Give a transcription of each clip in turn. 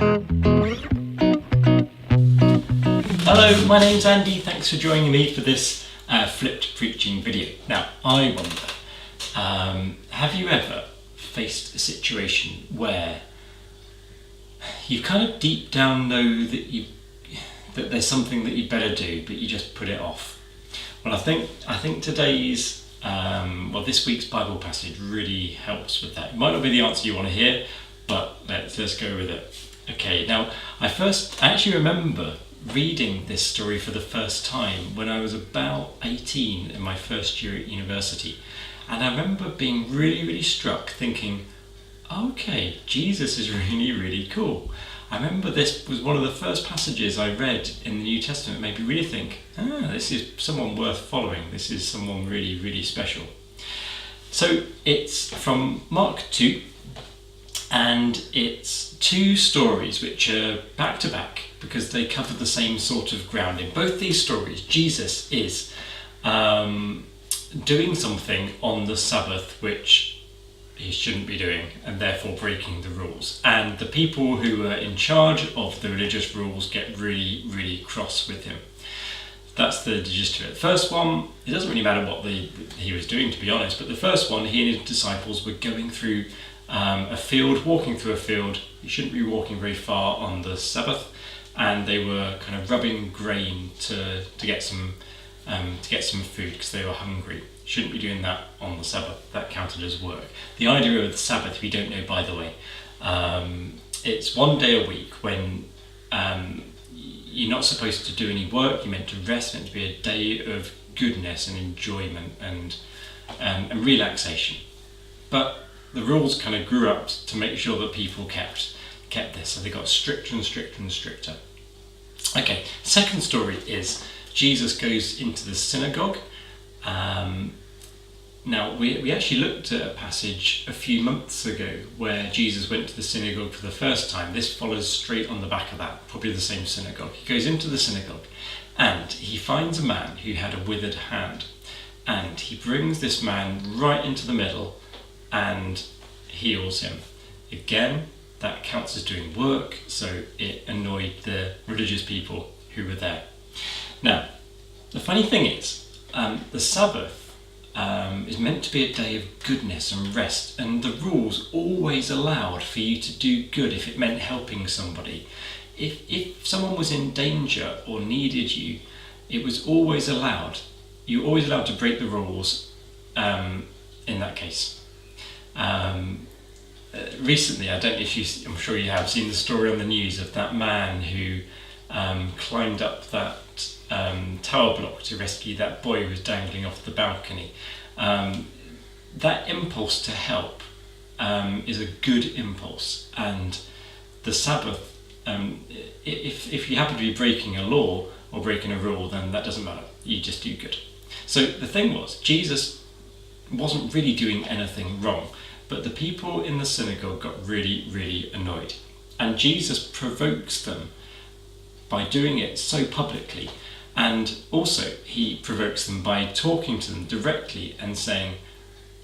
Hello, my name's Andy. Thanks for joining me for this flipped preaching video. Now, I wonder, have you ever faced a situation where you kind of deep down know that there's something that you better do, but you just put it off? Well, I think today's this week's Bible passage really helps with that. It might not be the answer you want to hear, but let's go with it. Okay, now I actually remember reading this story for the first time when I was about 18 in my first year at university, and I remember being really struck, thinking, okay, Jesus is really cool. I remember this was one of the first passages I read in the New Testament. It made me really think, this is someone worth following. This is someone really special. So it's from Mark 2, and it's two stories which are back to back because they cover the same sort of ground. In both these stories, Jesus is doing something on the Sabbath which he shouldn't be doing, and therefore breaking the rules. And the people who are in charge of the religious rules get really cross with him. That's the gist of it. The first one, it doesn't really matter what he was doing, to be honest, but the first one, he and his disciples were going through walking through a field. You shouldn't be walking very far on the Sabbath, and they were kind of rubbing grain to get some food because they were hungry. Shouldn't be doing that on the Sabbath. That counted as work. The idea of the Sabbath, we don't know, by the way. It's one day a week when you're not supposed to do any work. You're meant to rest. Meant to be a day of goodness and enjoyment and relaxation. But the rules kind of grew up to make sure that people kept this, so they got stricter and stricter. Okay, second story is Jesus goes into the synagogue. Now we actually looked at a passage a few months ago where Jesus went to the synagogue for the first time. This follows straight on the back of that, probably the same synagogue. He goes into the synagogue and he finds a man who had a withered hand, and he brings this man right into the middle and heals him. Again, that counts as doing work, so it annoyed the religious people who were there. Now, the funny thing is, the Sabbath is meant to be a day of goodness and rest, and the rules always allowed for you to do good if it meant helping somebody. If someone was in danger or needed you, it was always allowed. You were always allowed to break the rules in that case. Recently, I don't know if I'm sure you have seen the story on the news of that man who climbed up that tower block to rescue that boy who was dangling off the balcony. That impulse to help is a good impulse, and the Sabbath, if you happen to be breaking a law or breaking a rule, then that doesn't matter. You just do good. So the thing was, Jesus wasn't really doing anything wrong, but the people in the synagogue got really annoyed, and Jesus provokes them by doing it so publicly. And also he provokes them by talking to them directly and saying,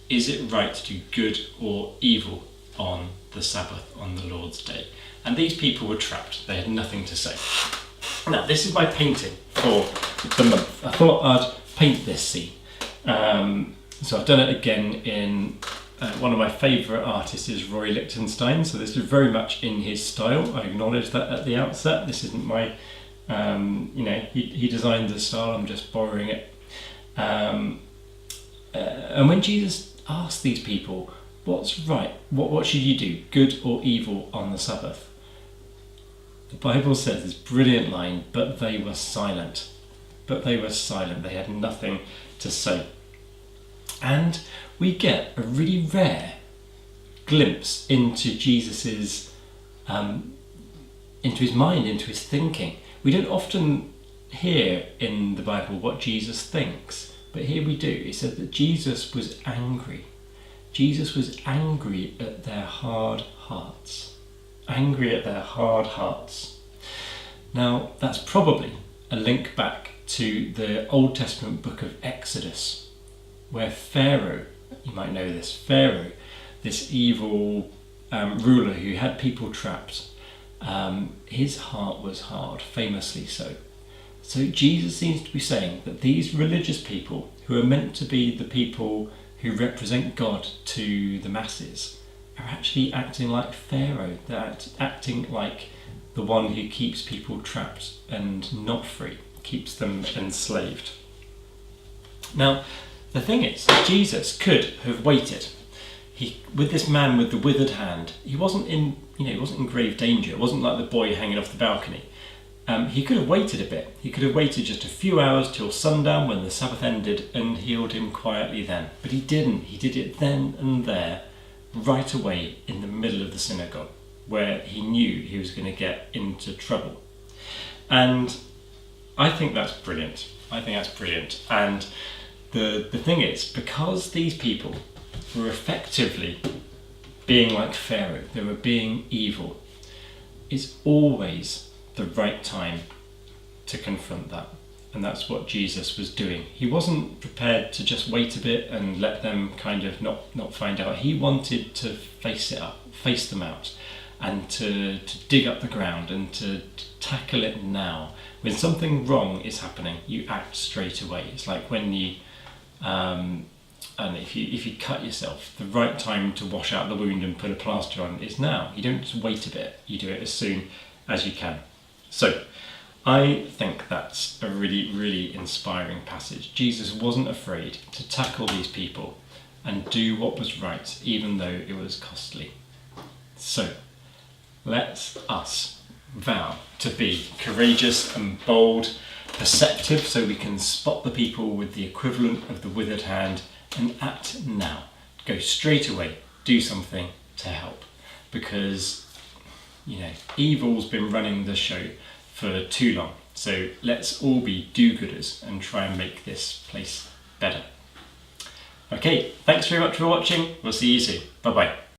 is it right to do good or evil on the Sabbath, on the Lord's day? And these people were trapped. They had nothing to say. Now, this is my painting for the month. I thought I'd paint this scene. So I've done it again in one of my favourite artists is Roy Lichtenstein, so this is very much in his style. I acknowledge that at the outset. This isn't my he designed the style, I'm just borrowing it. And when Jesus asked these people, what's right? What should you do, good or evil on the Sabbath? The Bible says this brilliant line, but they were silent. They had nothing to say. And we get a really rare glimpse into Jesus's, into his mind, into his thinking. We don't often hear in the Bible what Jesus thinks, but here we do. It said that Jesus was angry. Jesus was angry at their hard hearts. Angry at their hard hearts. Now, that's probably a link back to the Old Testament book of Exodus, where Pharaoh, you might know this, Pharaoh, this evil ruler who had people trapped, his heart was hard, famously so. So Jesus seems to be saying that these religious people, who are meant to be the people who represent God to the masses, are actually acting like Pharaoh. They're acting like the one who keeps people trapped and not free, keeps them enslaved. Now, the thing is, Jesus could have waited. With this man with the withered hand, he wasn't in grave danger. It wasn't like the boy hanging off the balcony. He could have waited a bit. He could have waited just a few hours till sundown when the Sabbath ended and healed him quietly then. But he didn't. He did it then and there, right away in the middle of the synagogue, where he knew he was going to get into trouble. And I think that's brilliant. And the thing is, because these people were effectively being like Pharaoh, they were being evil, it's always the right time to confront that. And that's what Jesus was doing. He wasn't prepared to just wait a bit and let them kind of not find out. He wanted to face them out, and to dig up the ground and to tackle it now. When something wrong is happening, you act straight away. It's like when you and if you cut yourself, the right time to wash out the wound and put a plaster on is now. You don't just wait a bit, you do it as soon as you can. So I think that's a really, really inspiring passage. Jesus wasn't afraid to tackle these people and do what was right, even though it was costly. So let us vow to be courageous and bold, perceptive, so we can spot the people with the equivalent of the withered hand, and act now. Go straight away, do something to help, because evil's been running the show for too long. So let's all be do-gooders and try and make this place better. Okay, thanks very much for watching. We'll see you soon. Bye bye.